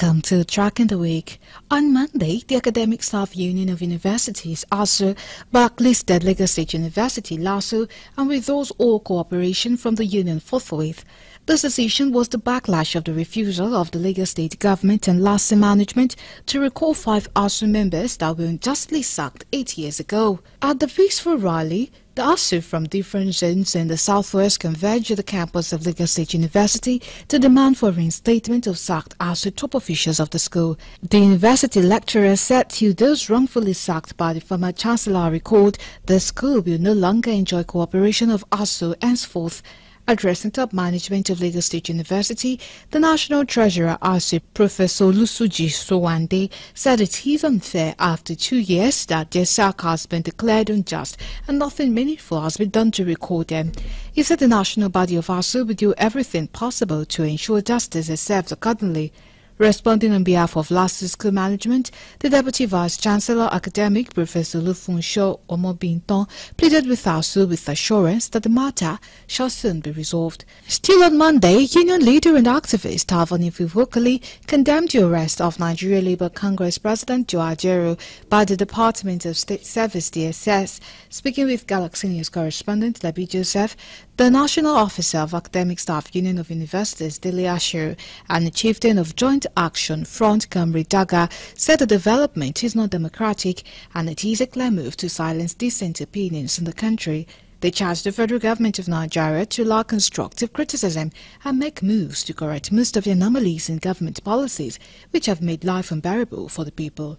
Welcome to Tracking the Week. On Monday, the Academic Staff Union of Universities, ASU, blacklisted Lagos State University, LASU, and withdraws all cooperation from the union forthwith. This decision was the backlash of the refusal of the Lagos State government and LASU management to recall 5 ASU members that were unjustly sacked 8 years ago. At the peaceful rally, the ASU from different zones in the southwest converged at the campus of Lagos State University to demand for reinstatement of sacked ASU top officials of the school. The university lecturer said to those wrongfully sacked by the former chancellor recalled the school will no longer enjoy cooperation of ASU henceforth. Addressing top management of Lagos State University, the National Treasurer ASU, Professor Olusoji Sowande, said it is unfair after 2 years that their sack has been declared unjust and nothing meaningful has been done to recall them. He said the national body of ASU will do everything possible to ensure justice is served accordingly. Responding on behalf of LASU School Management, the Deputy Vice-Chancellor Academic Professor Lufunsho Omobinton pleaded with ASU with assurance that the matter shall soon be resolved. Still on Monday, union leader and activist Alvan Ifeanyi condemned the arrest of Nigeria Labour Congress President Joe Ajaero by the Department of State Service DSS. Speaking with Galaxy News correspondent Labi Joseph, the National Officer of Academic Staff Union of Universities, Dele Ashiru, and the chieftain of Joint Action Front, Kamri Daga, said the development is not democratic and it is a clear move to silence dissent opinions in the country. They charged the federal government of Nigeria to allow constructive criticism and make moves to correct most of the anomalies in government policies which have made life unbearable for the people.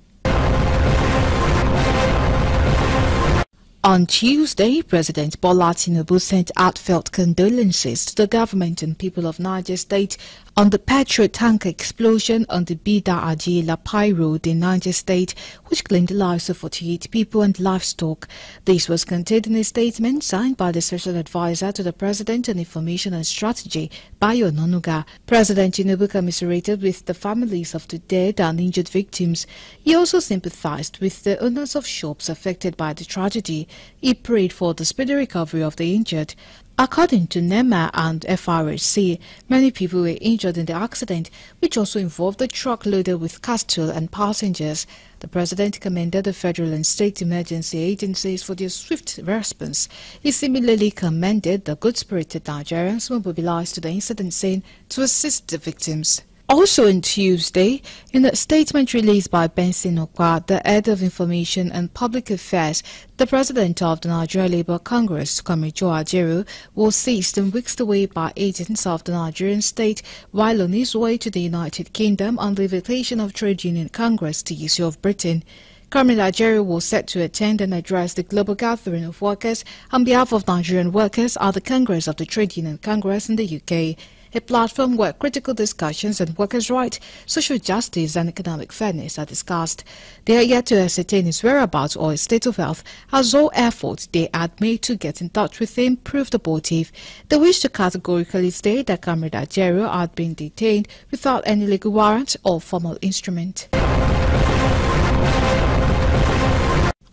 On Tuesday, President Bola Tinubu sent heartfelt condolences to the government and people of Niger State on the petrol tanker explosion on the Bida-Aji-Lapai Road in Niger State, which claimed the lives of 48 people and livestock. This was contained in a statement signed by the Special Advisor to the President on Information and Strategy, Bayo Onanuga. President Tinubu commiserated with the families of the dead and injured victims. He also sympathized with the owners of shops affected by the tragedy. He prayed for the speedy recovery of the injured. According to NEMA and FRSC, many people were injured in the accident, which also involved a truck loaded with cattle and passengers. The President commended the federal and state emergency agencies for their swift response. He similarly commended the good-spirited Nigerians who mobilized to the incident scene to assist the victims. Also on Tuesday, in a statement released by Benson Okwa, the head of Information and Public Affairs, the president of the Nigeria Labour Congress, Comrade Joe Ajaero, was seized and whisked away by agents of the Nigerian state while on his way to the United Kingdom on the invitation of Trade Union Congress to issue of Britain. Comrade Ajaero was set to attend and address the global gathering of workers on behalf of Nigerian workers at the Congress of the Trade Union Congress in the UK. A platform where critical discussions on workers' rights, social justice and economic fairness are discussed. They are yet to ascertain his whereabouts or his state of health, as all efforts they had made to get in touch with him proved abortive. They wish to categorically state that Comrade Ajaero had been detained without any legal warrant or formal instrument.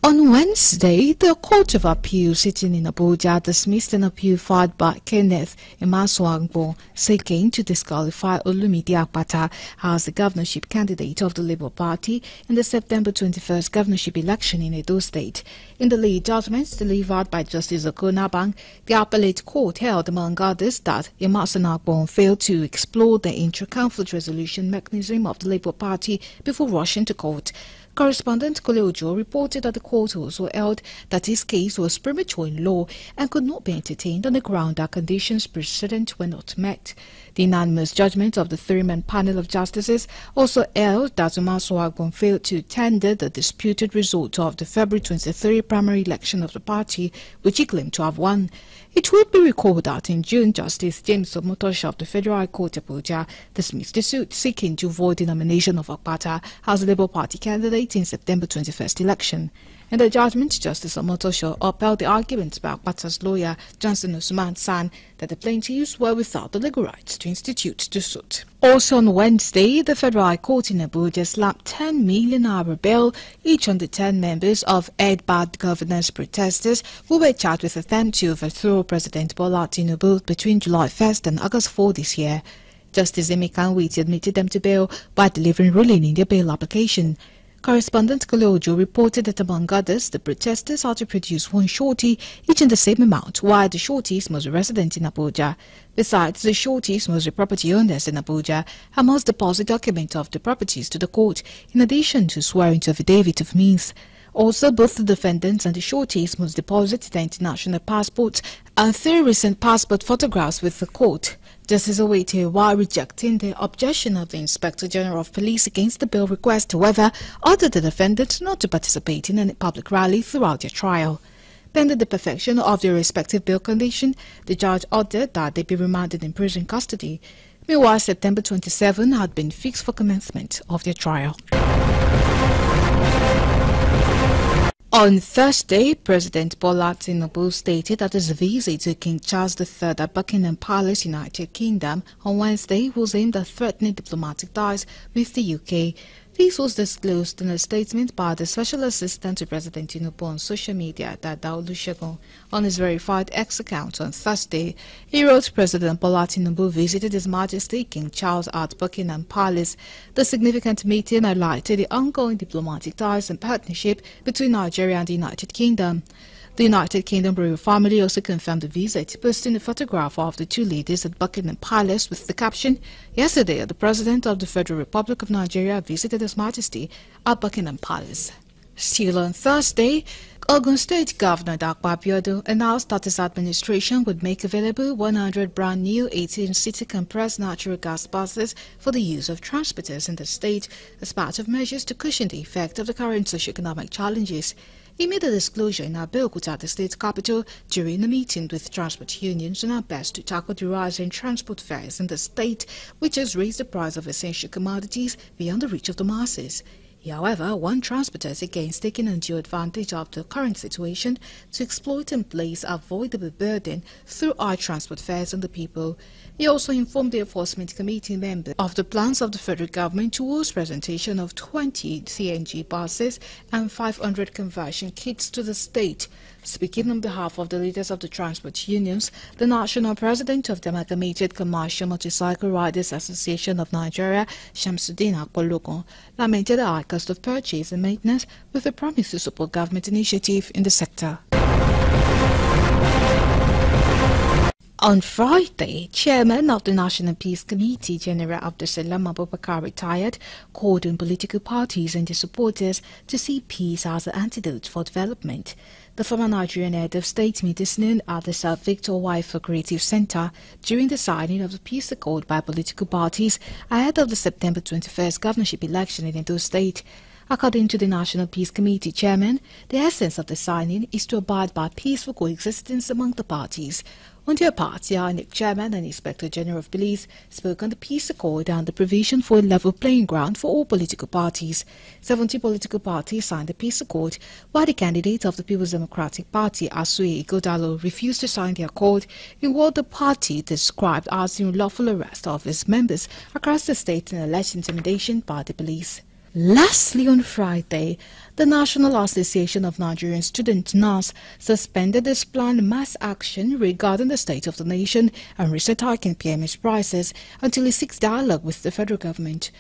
On Wednesday, the Court of Appeal sitting in Abuja dismissed an appeal filed by Kenneth Emaswangbo seeking to disqualify Olumide Akpata as the governorship candidate of the Labour Party in the September 21st governorship election in Edo State. In the lead judgments delivered by Justice Okonabang, the appellate court held, among others, that Emaswangbo failed to explore the intra-conflict resolution mechanism of the Labour Party before rushing to court. Correspondent Kole Ojo reported that the court also held that his case was premature in law and could not be entertained on the ground that conditions precedent were not met. The unanimous judgment of the 3-man panel of justices also held that Emaswangbo failed to tender the disputed result of the February 23 primary election of the party, which he claimed to have won. It would be recalled that in June, Justice James Omotosho of the Federal High Court Abuja dismissed the suit seeking to void the nomination of Akpata as the Labour Party candidate in September 21st election. In the judgment, Justice Omotosho upheld the arguments by Akpata's lawyer, Johnson Usman San, that the plaintiffs were without the legal rights to institute the suit. Also on Wednesday, the Federal High Court in Abuja slapped 10 million naira bail each on the 10 members of Ed Bad Governance protesters who were charged with attempt to overthrow President Bola Tinubu between July 1st and August 4 this year. Justice Emeka Nwiti admitted them to bail by delivering ruling in their bail application. Correspondent Kolojo reported that among others, the protesters had to produce one shorty, each in the same amount, while the shorties must be resident in Abuja. Besides, the shorties must be property owners in Abuja and must deposit documents of the properties to the court, in addition to swearing to affidavit of means. Also, both the defendants and the shorties must deposit their international passports and 3 recent passport photographs with the court. Justice Owete, while rejecting the objection of the Inspector General of Police against the bail request, however, ordered the defendants not to participate in any public rally throughout their trial. Pending the perfection of their respective bail condition, the judge ordered that they be remanded in prison custody. Meanwhile, September 27 had been fixed for commencement of their trial. On Thursday, President Bola Tinubu stated that his visit to King Charles III at Buckingham Palace, United Kingdom, on Wednesday was aimed at threatening diplomatic ties with the UK. This was disclosed in a statement by the Special Assistant to President Tinubu on social media, Dada Olusegun. On his verified X account on Thursday, he wrote, President Bola Tinubu visited His Majesty King Charles at Buckingham Palace. The significant meeting highlighted the ongoing diplomatic ties and partnership between Nigeria and the United Kingdom. The United Kingdom royal family also confirmed the visit, posting a photograph of the two leaders at Buckingham Palace with the caption, Yesterday, the President of the Federal Republic of Nigeria visited His Majesty at Buckingham Palace. Still on Thursday, Ogun State Governor Dapo Abiodun announced that his administration would make available 100 brand new 18-seater compressed natural gas buses for the use of transporters in the state as part of measures to cushion the effect of the current socio-economic challenges. He made a disclosure in Abeokuta, the state capital, during a meeting with transport unions on how best to tackle the rise in transport fares in the state, which has raised the price of essential commodities beyond the reach of the masses. He, however, warned transporters against taking undue advantage of the current situation to exploit and place avoidable burden through high transport fares on the people. He also informed the Enforcement Committee members of the plans of the federal government towards presentation of 20 CNG buses and 500 conversion kits to the state. Speaking on behalf of the leaders of the transport unions, the national president of the Amalgamated Commercial Motorcycle Riders Association of Nigeria, Shamsuddin Akpologun, lamented the high cost of purchase and maintenance with a promise to support government initiative in the sector. On Friday, Chairman of the National Peace Committee, General Abdulsalam Abubakar, retired, called on political parties and their supporters to see peace as an antidote for development. The former Nigerian head of state met this noon at the Sir Victor Waifor Creative Center during the signing of the peace accord by political parties ahead of the September 21st governorship election in Edo State. According to the National Peace Committee chairman, the essence of the signing is to abide by peaceful coexistence among the parties. On their part, the INEC chairman and Inspector General of Police spoke on the peace accord and the provision for a level playing ground for all political parties. 70 political parties signed the peace accord, while the candidate of the People's Democratic Party, Asue Ighodalo, refused to sign the accord in what the party described as the unlawful arrest of its members across the state and alleged intimidation by the police. Lastly, on Friday, the National Association of Nigerian Students, NAS, suspended its planned mass action regarding the state of the nation and recent hike in PMS prices until it seeks dialogue with the federal government.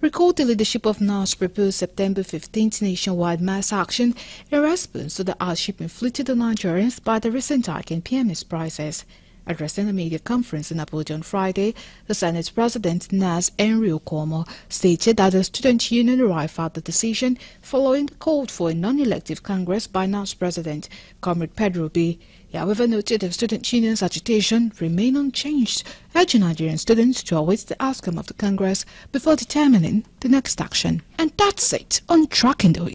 Recall the leadership of NAS proposed September 15th nationwide mass action in response to the hardship inflicted on Nigerians by the recent hike in PMS prices. Addressing a media conference in Abuja on Friday, the Senate President NAS Henry Okomo stated that the student union arrived at the decision following the call for a non-elective Congress by NAS President Comrade Pedro Obi. He, however, noted the student union's agitation remained unchanged, urging Nigerian students to await the outcome of the Congress before determining the next action. And that's it on Tracking the Week.